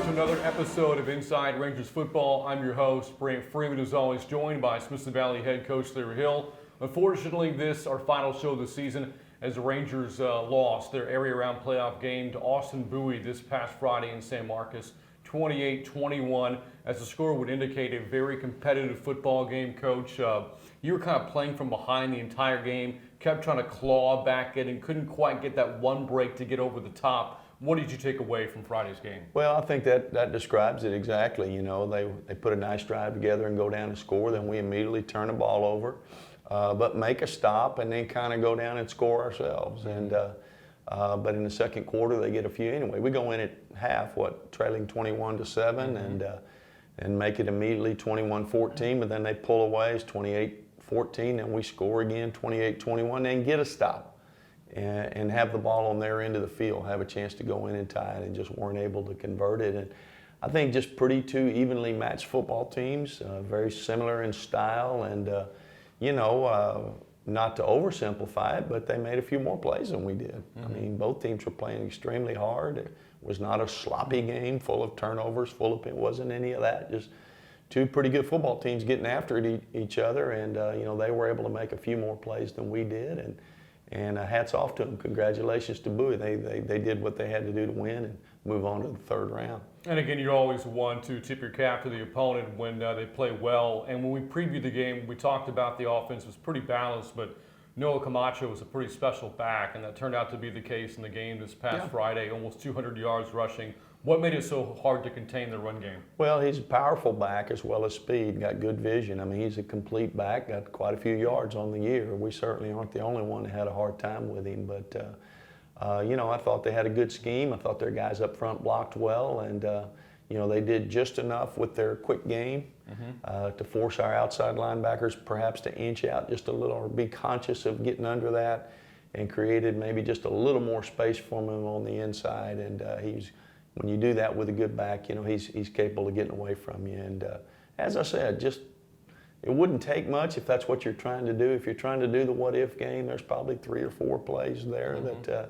to another episode of Inside Rangers Football. I'm your host, Brant Freeman, as always, joined by Smithson Valley head coach Larry Hill. Unfortunately, this our final show of the season as the Rangers lost their area round playoff game to Austin Bowie this past Friday in San Marcos, 28-21. As the score would indicate, a very competitive football game, Coach. You were kind of playing from behind the entire game, kept trying to claw back in and couldn't quite get that one break to get over the top. What did you take away from Friday's game? Well, I think that describes it exactly. You know, they put a nice drive together and go down and score. Then we immediately turn the ball over, but make a stop and then kind of go down and score ourselves. And but in the second quarter, they get a few anyway. We go in at half, trailing 21-7, and make it immediately 21-14. But then they pull away. It's 28-14, and we score again, 28-21, and get a stop. And have the ball on their end of the field, have a chance to go in and tie it, and just weren't able to convert it. And I think just two evenly matched football teams, very similar in style, and not to oversimplify it, but they made a few more plays than we did. I mean, both teams were playing extremely hard. It was not a sloppy game full of turnovers, it wasn't any of that. Just two pretty good football teams getting after each other, and they were able to make a few more plays than we did. And hats off to them. Congratulations to Bowie. They did what they had to do to win and move on to the third round. And again, you're always one to tip your cap to the opponent when they play well. And when we previewed the game, we talked about the offense was pretty balanced, but Noah Camacho was a pretty special back, and that turned out to be the case in the game this past Friday, almost 200 yards rushing. What made it so hard to contain the run game? Well, he's a powerful back as well as speed, got good vision. I mean, he's a complete back, got quite a few yards on the year. We certainly aren't the only one that had a hard time with him, but I thought they had a good scheme. I thought their guys up front blocked well, and they did just enough with their quick game to force our outside linebackers perhaps to inch out just a little or be conscious of getting under that, and created maybe just a little more space for him on the inside. And when you do that with a good back, he's capable of getting away from you. And as I said, it wouldn't take much if that's what you're trying to do. If you're trying to do the what-if game, there's probably 3 or 4 plays there that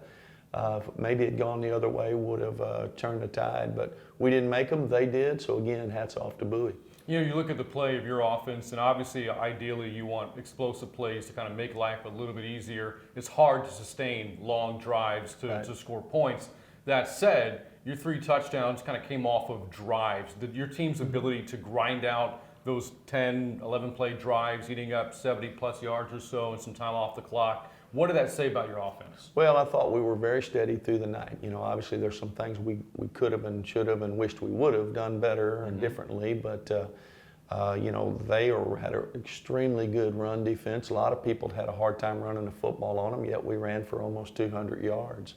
maybe had gone the other way would have turned the tide. But we didn't make them. They did. So, again, hats off to Bowie. You look at the play of your offense, and obviously, ideally, you want explosive plays to kind of make life a little bit easier. It's hard to sustain long drives to score points. That said, your 3 touchdowns kind of came off of drives. Your team's ability to grind out those 10, 11-play drives, eating up 70-plus yards or so and some time off the clock. What did that say about your offense? Well, I thought we were very steady through the night. Obviously there's some things we could have and should have and wished we would have done better and differently, but they had an extremely good run defense. A lot of people had a hard time running the football on them, yet we ran for almost 200 yards.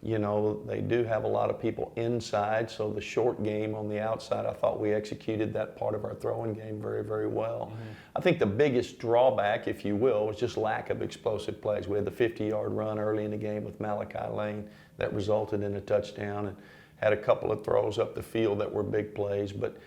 They do have a lot of people inside, so the short game on the outside, I thought we executed that part of our throwing game very, very well. I think the biggest drawback, if you will, was just lack of explosive plays. We had the 50-yard run early in the game with Malachi Lane that resulted in a touchdown, and had a couple of throws up the field that were big plays. But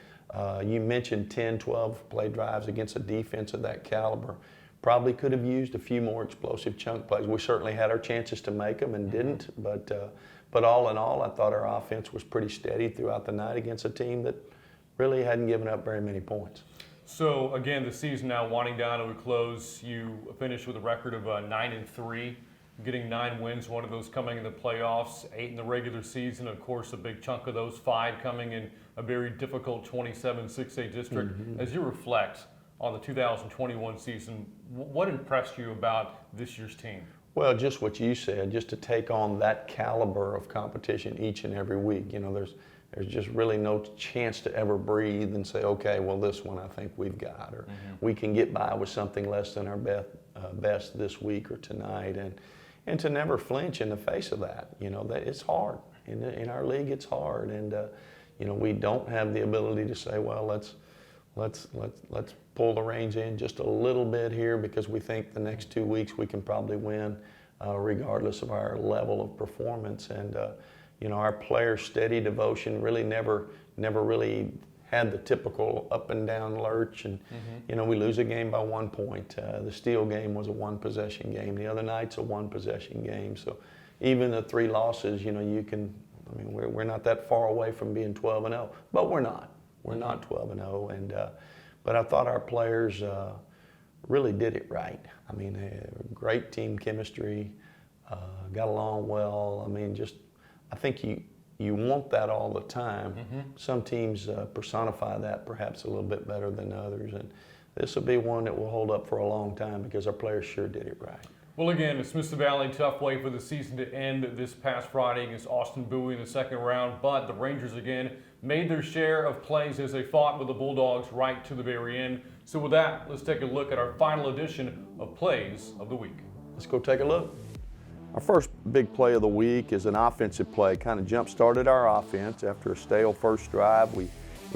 you mentioned 10, 12 play drives against a defense of that caliber. Probably could have used a few more explosive chunk plays. We certainly had our chances to make them and didn't, but all in all, I thought our offense was pretty steady throughout the night against a team that really hadn't given up very many points. So again, the season now winding down to a close. You finished with a record of 9-3, getting 9 wins, one of those coming in the playoffs, 8 in the regular season. Of course, a big chunk of those 5 coming in a very difficult 27-6A district. As you reflect on the 2021 season, what impressed you about this year's team? Well, just what you said, just to take on that caliber of competition each and every week. There's just really no chance to ever breathe and say, okay, well, this one I think we've got, or we can get by with something less than our best this week or tonight, and to never flinch in the face of that. That it's hard. In our league, it's hard, and we don't have the ability to say, well, let's pull the reins in just a little bit here because we think the next 2 weeks we can probably win regardless of our level of performance. And our players' steady devotion really never really had the typical up and down lurch, and we lose a game by 1 point. The Steel game was a 1-possession game. The other night's a 1-possession game. So even the 3 losses, you can I mean, we're not that far away from being 12-0, but we're not. We're not 12-0, but I thought our players really did it right. I mean, great team chemistry, got along well. I mean, I think you want that all the time. Some teams personify that perhaps a little bit better than others, and this will be one that will hold up for a long time because our players sure did it right. Well, again, it's Smithson Valley, tough way for the season to end this past Friday against Austin Bowie in the second round, but the Rangers again made their share of plays as they fought with the Bulldogs right to the very end. So with that, let's take a look at our final edition of Plays of the Week. Let's go take a look. Our first big play of the week is an offensive play. Kind of jump-started our offense after a stale first drive. We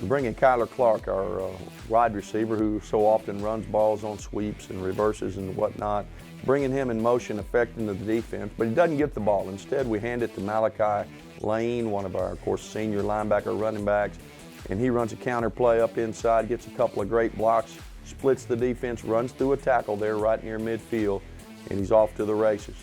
bring in Kyler Clark, our wide receiver, who so often runs balls on sweeps and reverses and whatnot, bringing him in motion, affecting the defense, but he doesn't get the ball. Instead, we hand it to Malachi Lane, one of our, of course, senior linebacker running backs, and he runs a counter play up inside, gets a couple of great blocks, splits the defense, runs through a tackle there right near midfield, and he's off to the races.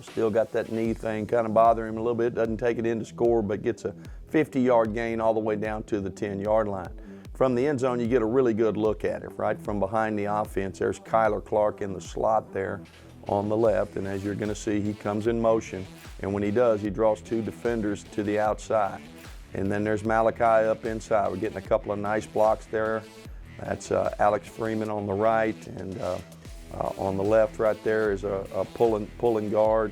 Still got that knee thing kind of bothering him a little bit, doesn't take it in to score, but gets a 50-yard gain all the way down to the 10-yard line. From the end zone, you get a really good look at it, right? From behind the offense, there's Kyler Clark in the slot there on the left, and as you're going to see, he comes in motion, and when he does, he draws two defenders to the outside. And then there's Malachi up inside. We're getting a couple of nice blocks there. That's Alex Freeman on the right, and on the left right there is a pulling guard,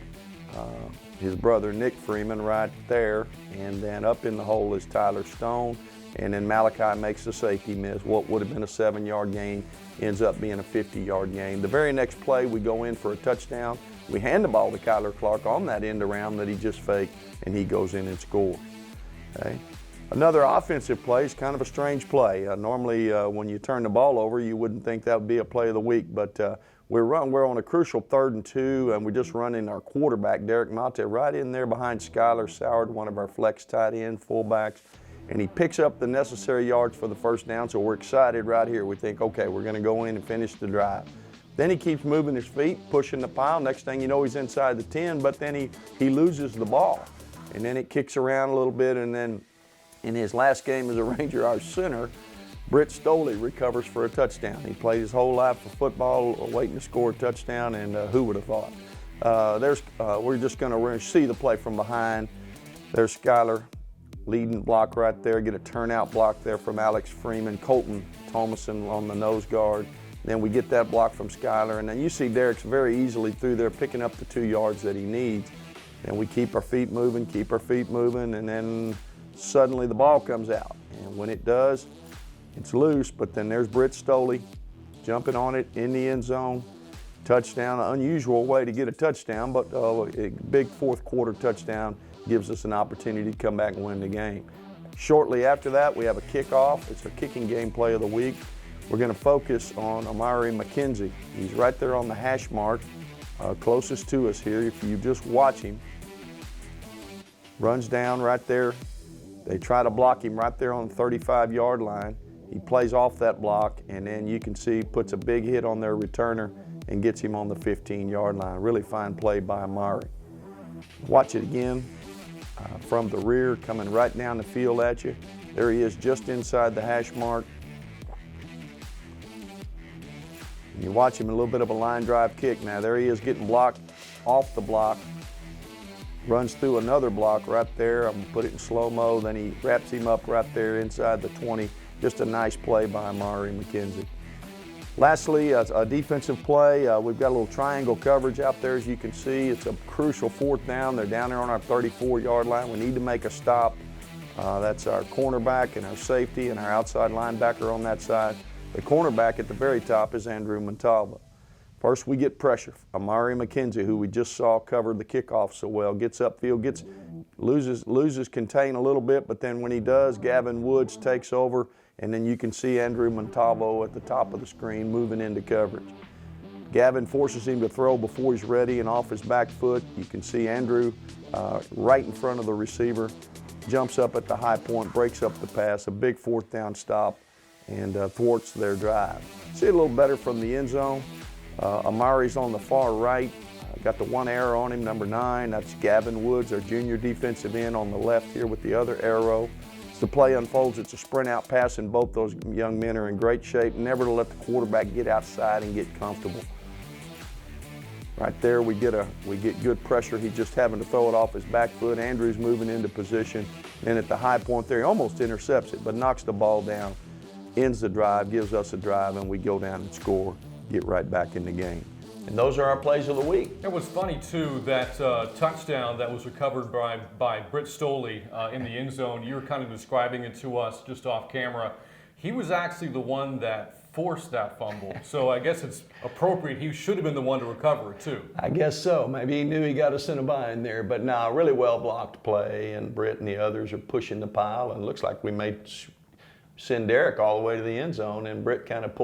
his brother Nick Freeman right there, and then up in the hole is Tyler Stone, and then Malachi makes the safety miss. What would have been a 7-yard gain ends up being a 50-yard gain. The very next play, we go in for a touchdown. We hand the ball to Kyler Clark on that end around that he just faked, and he goes in and scores. Okay. Another offensive play is kind of a strange play. Normally, when you turn the ball over, you wouldn't think that would be a play of the week, but we're on a crucial 3rd and 2, and we're just running our quarterback, Derek Mate, right in there behind Skylar Soward, one of our flex tight end fullbacks, and he picks up the necessary yards for the first down, so we're excited right here. We think, okay, we're going to go in and finish the drive. Then he keeps moving his feet, pushing the pile. Next thing you know, he's inside the 10, but then he loses the ball, and then it kicks around a little bit, and then in his last game as a Ranger, our center, Britt Stoley, recovers for a touchdown. He played his whole life for football, waiting to score a touchdown, and who would have thought? We're just going to see the play from behind. There's Skyler, leading block right there, get a turnout block there from Alex Freeman, Colton Thomason on the nose guard. Then we get that block from Skyler, and then you see Derek's very easily through there picking up the 2 yards that he needs. And we keep our feet moving, and then suddenly the ball comes out. And when it does, it's loose, but then there's Britt Stoley jumping on it in the end zone. Touchdown, an unusual way to get a touchdown, but a big 4th quarter touchdown gives us an opportunity to come back and win the game. Shortly after that, we have a kickoff. It's a kicking game play of the week. We're going to focus on Amari McKenzie. He's right there on the hash mark, closest to us here. If you just watch him, runs down right there. They try to block him right there on the 35-yard line. He plays off that block, and then you can see puts a big hit on their returner and gets him on the 15-yard line. Really fine play by Amari. Watch it again from the rear, coming right down the field at you. There he is just inside the hash mark. And you watch him, a little bit of a line drive kick. Now there he is getting blocked off the block. Runs through another block right there. I'm going to put it in slow-mo. Then he wraps him up right there inside the 20. Just a nice play by Amari McKenzie. Lastly, a defensive play. We've got a little triangle coverage out there, as you can see. It's a crucial 4th down. They're down there on our 34-yard line. We need to make a stop. That's our cornerback and our safety and our outside linebacker on that side. The cornerback at the very top is Andrew Montalva. First, we get pressure. Amari McKenzie, who we just saw cover the kickoff so well, gets upfield, loses contain a little bit, but then when he does, Gavin Woods takes over, and then you can see Andrew Montalvo at the top of the screen moving into coverage. Gavin forces him to throw before he's ready and off his back foot. You can see Andrew right in front of the receiver, jumps up at the high point, breaks up the pass, a big 4th down stop, and thwarts their drive. See it a little better from the end zone. Amari's on the far right. Got the one arrow on him, number 9. That's Gavin Woods, our junior defensive end on the left here with the other arrow. As the play unfolds, it's a sprint out pass, and both those young men are in great shape. Never to let the quarterback get outside and get comfortable. Right there, we get good pressure. He's just having to throw it off his back foot. Andrew's moving into position. And at the high point there, he almost intercepts it, but knocks the ball down, ends the drive, gives us a drive, and we go down and score, get right back in the game. And those are our plays of the week. It was funny, too, that touchdown that was recovered by Britt Stoley in the end zone. You were kind of describing it to us just off camera. He was actually the one that forced that fumble. So I guess it's appropriate. He should have been the one to recover it, too. I guess so. Maybe he knew he got us in a bind there. But no, really well blocked play, and Britt and the others are pushing the pile, and it looks like we may send Derek all the way to the end zone, and Britt kind of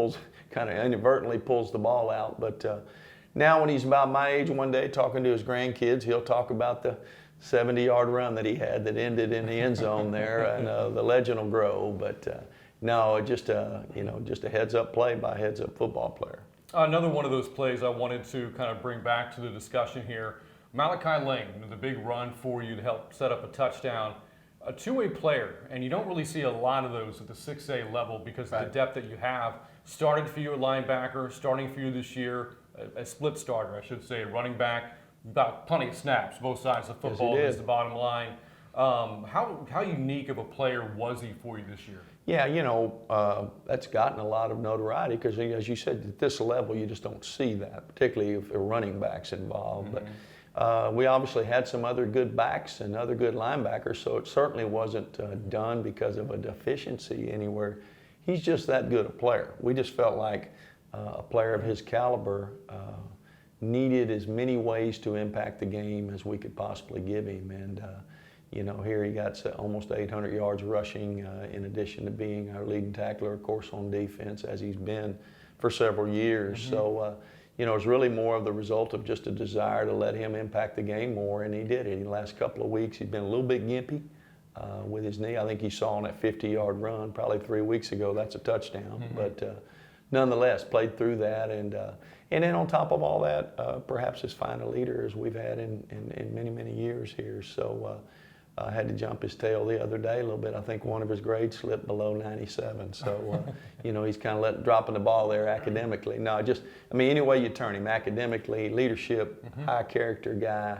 inadvertently pulls the ball out. But now when he's about my age one day talking to his grandkids, he'll talk about the 70-yard run that he had that ended in the end zone there, and the legend will grow. But no, just a heads-up play by a heads-up football player. Another one of those plays I wanted to kind of bring back to the discussion here. Malachi Lane, the big run for you to help set up a touchdown. A two-way player, and you don't really see a lot of those at the 6A level because of the depth that you have. Started for you at linebacker, starting for you this year, a split starter, I should say, running back. Got plenty of snaps, both sides of the football is the bottom line. How unique of a player was he for you this year? Yeah, that's gotten a lot of notoriety because, as you said, at this level, you just don't see that, particularly if there are running backs involved. Mm-hmm. But we obviously had some other good backs and other good linebackers, so it certainly wasn't done because of a deficiency anywhere. He's just that good a player. We just felt like a player of his caliber needed as many ways to impact the game as we could possibly give him. And here he got almost 800 yards rushing in addition to being our leading tackler, of course, on defense, as he's been for several years. Mm-hmm. So, it's really more of the result of just a desire to let him impact the game more, and he did it. In the last couple of weeks, he's been a little bit gimpy with his knee. I think you saw on that 50-yard run probably 3 weeks ago, that's a touchdown. Mm-hmm. But nonetheless, played through that. And then on top of all that, perhaps as fine a leader as we've had in many, many years here. So I had to jump his tail the other day a little bit. I think one of his grades slipped below 97. So, he's kind of dropping the ball there academically. No, any way you turn him, academically, leadership, high character guy,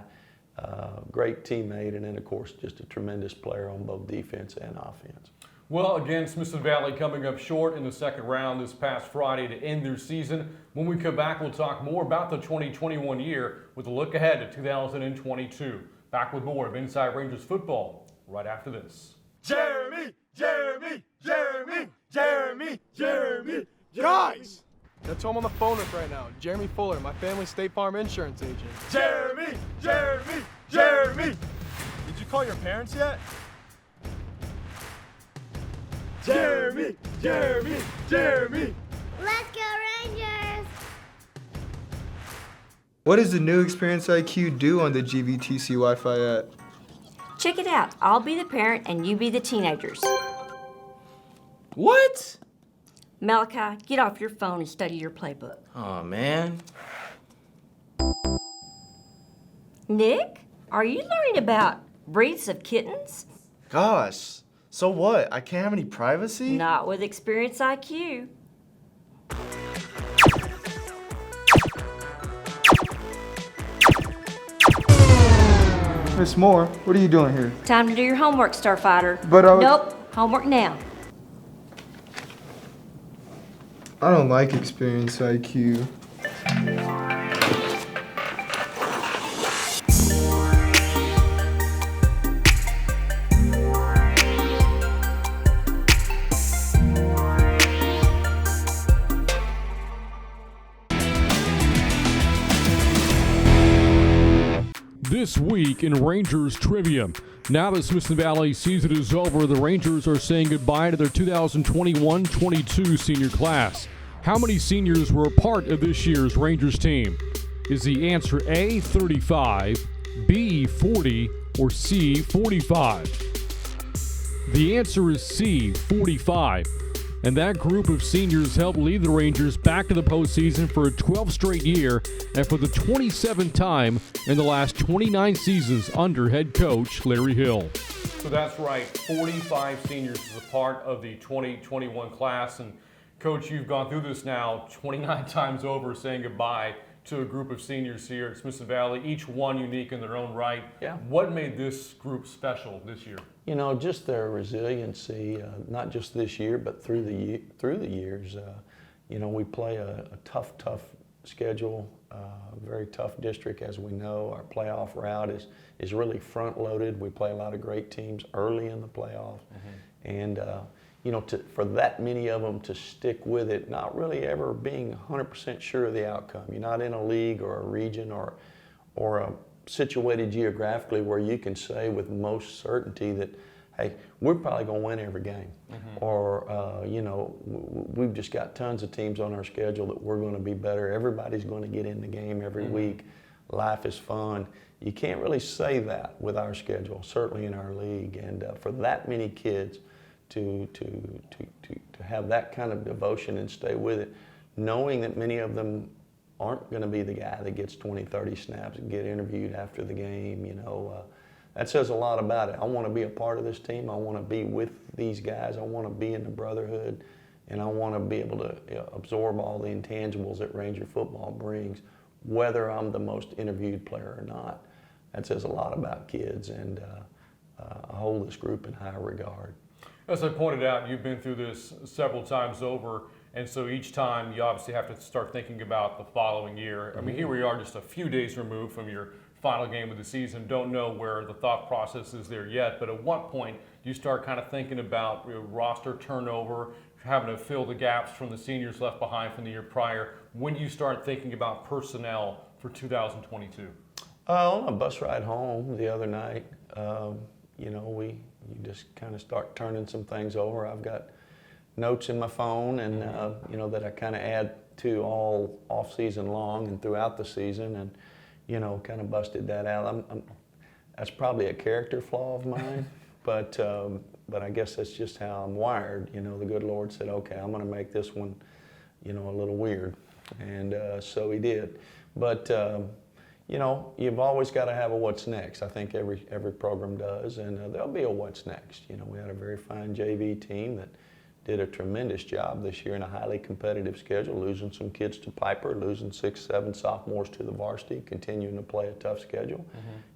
great teammate, and then, of course, just a tremendous player on both defense and offense. Well, again, Smithson Valley coming up short in the second round this past Friday to end their season. When we come back, we'll talk more about the 2021 year with a look ahead to 2022. Back with more of Inside Rangers football right after this. Jeremy! Guys! That's who I'm on the phone with right now. Jeremy Fuller, my family State Farm insurance agent. Jeremy! Did you call your parents yet? Jeremy! Let's go Rangers! What does the new Experience IQ do on the GVTC Wi-Fi app? Check it out. I'll be the parent and you be the teenagers. What? Malachi, get off your phone and study your playbook. Aw, man. Nick, are you learning about breeds of kittens? Gosh, so what? I can't have any privacy? Not with Experience IQ. Miss Moore, what are you doing here? Time to do your homework, Starfighter. But Nope, homework now. I don't like Experience IQ. This week in Rangers trivia. Now that Smithson Valley season is over, the Rangers are saying goodbye to their 2021-22 senior class. How many seniors were a part of this year's Rangers team? Is the answer A, 35, B, 40, or C, 45? The answer is C, 45. and that group of seniors helped lead the Rangers back to the postseason for a 12th straight year and for the 27th time in the last 29 seasons under head coach Larry Hill. So that's right, 45 seniors is a part of the 2021 class, and Coach, you've gone through this now 29 times over, saying goodbye to a group of seniors here at Smithson Valley, each one unique in their own right. Yeah. What made this group special this year? You know, just their resiliency, not just this year, but through the years. You know, we play a tough schedule, very tough district, as we know. Our playoff route is really front-loaded. We play a lot of great teams early in the playoffs. And, you know, for that many of them to stick with it, not really ever being 100% sure of the outcome. You're not in a league or a region or situated geographically where you can say with most certainty that, hey, we're probably going to win every game. Or, you know, we've just got tons of teams on our schedule that we're going to be better. Everybody's going to get in the game every week. Life is fun. You can't really say that with our schedule, certainly in our league. And for that many kids to have that kind of devotion and stay with it, knowing that many of them aren't going to be the guy that gets 20, 30 snaps and get interviewed after the game, you know, that says a lot about it. I want to be a part of this team. I want to be with these guys. I want to be in the brotherhood, and I want to be able to absorb all the intangibles that Ranger football brings, whether I'm the most interviewed player or not. That says a lot about kids, and I hold this group in high regard. As I pointed out, you've been through this several times over, and so each time you obviously have to start thinking about the following year. I mean, here we are just a few days removed from your final game of the season. Don't know where the thought process is there yet, but at what point do you start kind of thinking about roster turnover, having to fill the gaps from the seniors left behind from the year prior? When do you start thinking about personnel for 2022? On a bus ride home the other night, you know, you just kind of start turning some things over. I've got notes in my phone, and you know, that I kind of add to all off season long and throughout the season, and you know, kind of busted that out. That's probably a character flaw of mine, but I guess that's just how I'm wired. You know, the good Lord said, okay, I'm going to make this one, you know, a little weird, and so He did. But you know, you've always got to have a what's next. I think every program does, and there'll be a what's next. You know, we had a very fine JV team that did a tremendous job this year in a highly competitive schedule, losing some kids to Piper, losing 6, 7 sophomores to the varsity, continuing to play a tough schedule.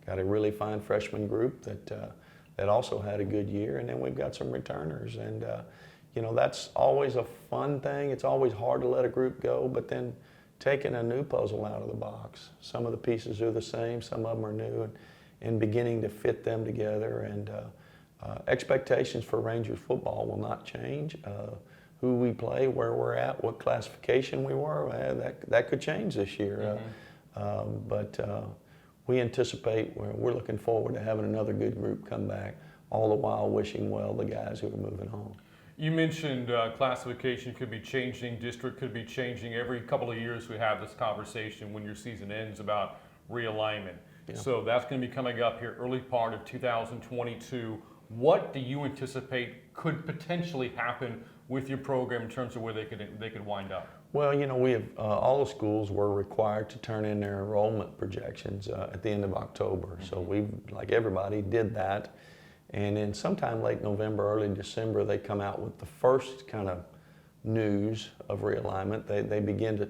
Got a really fine freshman group that also had a good year, and then we've got some returners, and you know, that's always a fun thing. It's always hard to let a group go, but then taking a new puzzle out of the box. Some of the pieces are the same, some of them are new, and beginning to fit them together. And expectations for Rangers football will not change. Who we play, where we're at, what classification we were, that could change this year. But we anticipate, we're looking forward to having another good group come back, all the while wishing well the guys who are moving home. You mentioned classification could be changing, district could be changing. Every couple of years we have this conversation when your season ends about realignment. Yeah. So that's going to be coming up here early part of 2022. What do you anticipate could potentially happen with your program in terms of where they could wind up? Well, you know, we have all the schools were required to turn in their enrollment projections at the end of October. So we, like everybody, did that. And then sometime late November, early December, they come out with the first kind of news of realignment. They begin to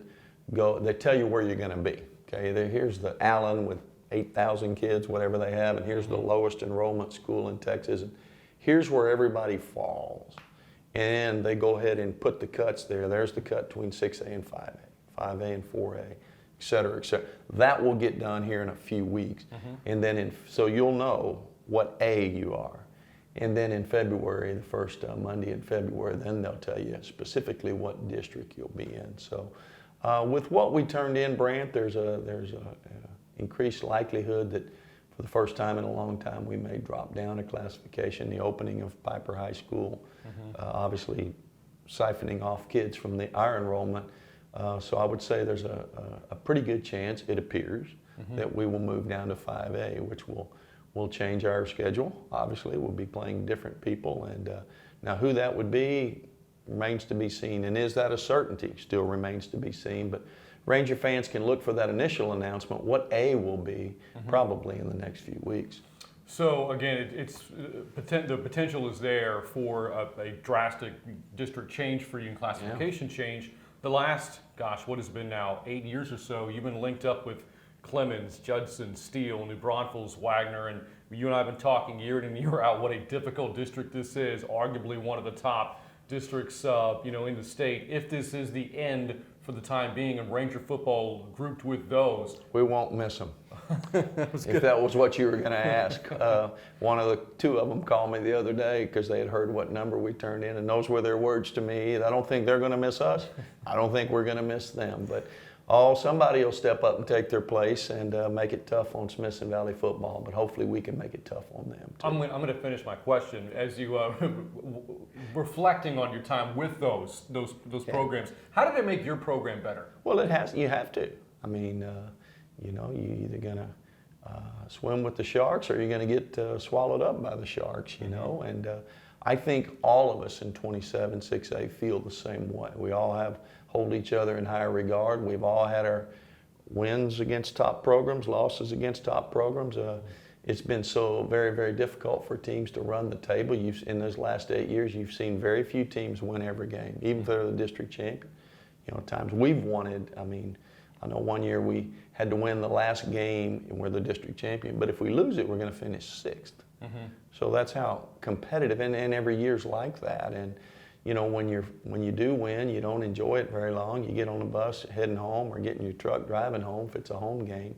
go, they tell you where you're going to be. Okay, here's the Allen with 8,000 kids, whatever they have, and here's the lowest enrollment school in Texas. And here's where everybody falls. And they go ahead and put the cuts there. There's the cut between 6A and 5A, 5A and 4A, et cetera, et cetera. That will get done here in a few weeks. And then, so you'll know what A you are. And then in February, the first Monday in February, then they'll tell you specifically what district you'll be in. So with what we turned in, Brant, there's a increased likelihood that for the first time in a long time we may drop down a classification. The opening of Piper High School, obviously siphoning off kids from our enrollment. So I would say there's a pretty good chance, it appears, that we will move down to 5A, which will change our schedule. Obviously, we'll be playing different people, and now who that would be, remains to be seen. And is that a certainty? Still remains to be seen. But Ranger fans can look for that initial announcement, what A will be, probably in the next few weeks. So again, the potential is there for a drastic district change for you and classification change. The last, gosh, what has been now 8 years or so, you've been linked up with Clemens, Judson, Steele, New Braunfels, Wagner, and you and I have been talking year in and year out what a difficult district this is, arguably one of the top districts in the state. If this is the end for the time being and Ranger football grouped with those. We won't miss them. If that was what you were going to ask. Two of them called me the other day because they had heard what number we turned in, and those were their words to me. I don't think they're going to miss us. I don't think we're going to miss them. But somebody will step up and take their place and make it tough on Smithson Valley football. But hopefully we can make it tough on them too. I'm going to finish my question as you reflecting on your time with those programs. How did it make your program better? Well, it has. You have to. I mean, you're either going to swim with the sharks or you're going to get swallowed up by the sharks, And I think all of us in 27 6A feel the same way. We all hold each other in higher regard. We've all had our wins against top programs, losses against top programs. It's been so very, very difficult for teams to run the table. In those last 8 years, you've seen very few teams win every game, even if they're the district champion. Times we've wanted, I know one year we had to win the last game and we're the district champion, but if we lose it, we're going to finish 6th. So that's how competitive, and every year's like that. And when you do win, you don't enjoy it very long. You get on the bus heading home or get in your truck driving home if it's a home game,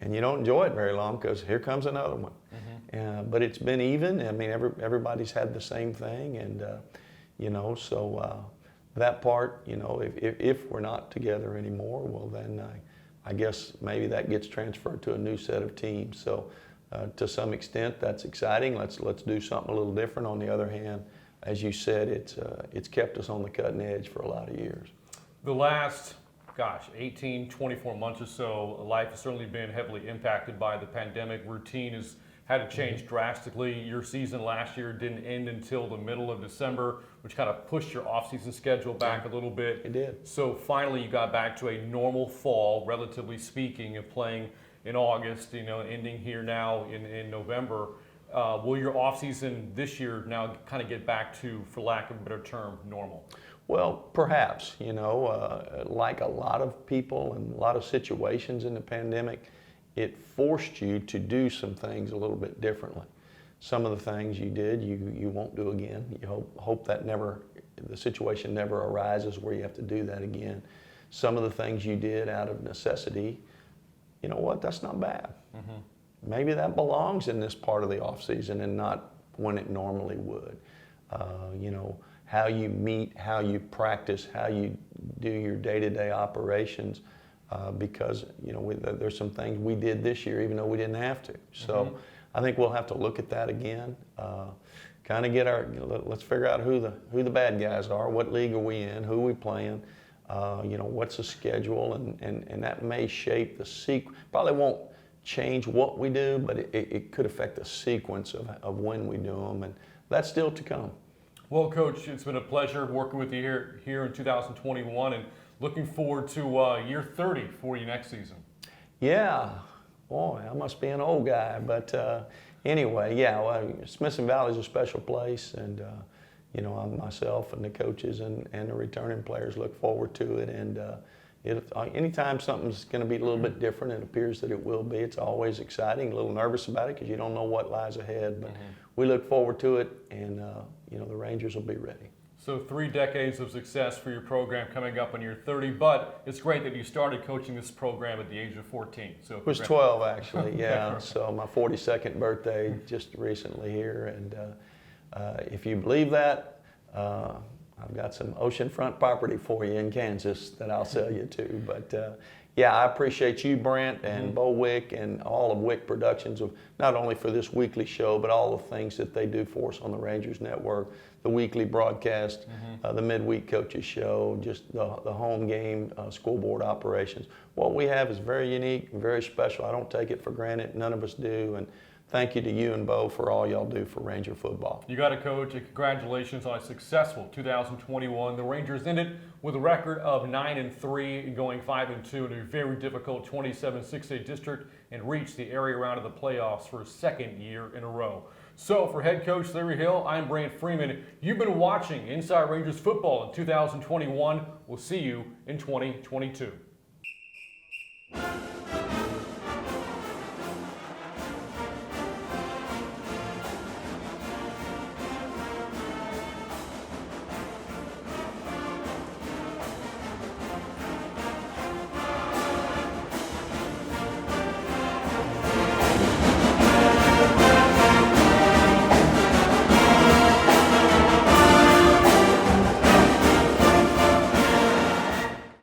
and you don't enjoy it very long because here comes another one. But it's been even. Everybody's had the same thing, and that part, if we're not together anymore, well then I guess maybe that gets transferred to a new set of teams. So to some extent, that's exciting. Let's do something a little different. On the other hand, as you said, it's kept us on the cutting edge for a lot of years. The last, 18, 24 months or so, life has certainly been heavily impacted by the pandemic. Routine has had to change drastically. Your season last year didn't end until the middle of December, which kind of pushed your off-season schedule back a little bit. It did. So finally you got back to a normal fall, relatively speaking, of playing in August, ending here now in November. Will your off-season this year now kind of get back to, for lack of a better term, normal? Well, perhaps, like a lot of people and a lot of situations in the pandemic, it forced you to do some things a little bit differently. Some of the things you did, you won't do again. You hope that the situation never arises where you have to do that again. Some of the things you did out of necessity, you know what, that's not bad. Maybe that belongs in this part of the off season and not when it normally would. How you meet, how you practice, how you do your day-to-day operations, because there's some things we did this year even though we didn't have to. So I think we'll have to look at that again. Kind of let's figure out who the bad guys are, what league are we in, who we playing, what's the schedule, and that may shape the sequence. Probably won't change what we do, but it could affect the sequence of when we do them, and that's still to come. Well, Coach, it's been a pleasure working with you here in 2021, and looking forward to year 30 for you next season. Yeah, boy, I must be an old guy, but anyway, Smithson Valley is a special place, and myself and the coaches and the returning players look forward to it. And anytime something's going to be a little bit different, it appears that it will be. It's always exciting, a little nervous about it because you don't know what lies ahead, but we look forward to it, and the Rangers will be ready. So 3 decades of success for your program coming up on year 30, but it's great that you started coaching this program at the age of 14. So it was 12 actually, yeah. So my 42nd birthday just recently here, and if you believe that, I've got some oceanfront property for you in Kansas that I'll sell you to. But I appreciate you, Brent, and Bo Wick, and all of Wick Productions, of not only for this weekly show, but all the things that they do for us on the Rangers Network, the weekly broadcast, the midweek coaches show, just the home game, school board operations. What we have is very unique and very special. I don't take it for granted. None of us do. And thank you to you and Bo for all y'all do for Ranger football. You got it, Coach, and congratulations on a successful 2021. The Rangers ended with a record of 9-3 and going 5-2 in a very difficult 27-6A district and reached the area round of the playoffs for a second year in a row. So for head coach Larry Hill, I'm Brant Freeman. You've been watching Inside Rangers football in 2021. We'll see you in 2022.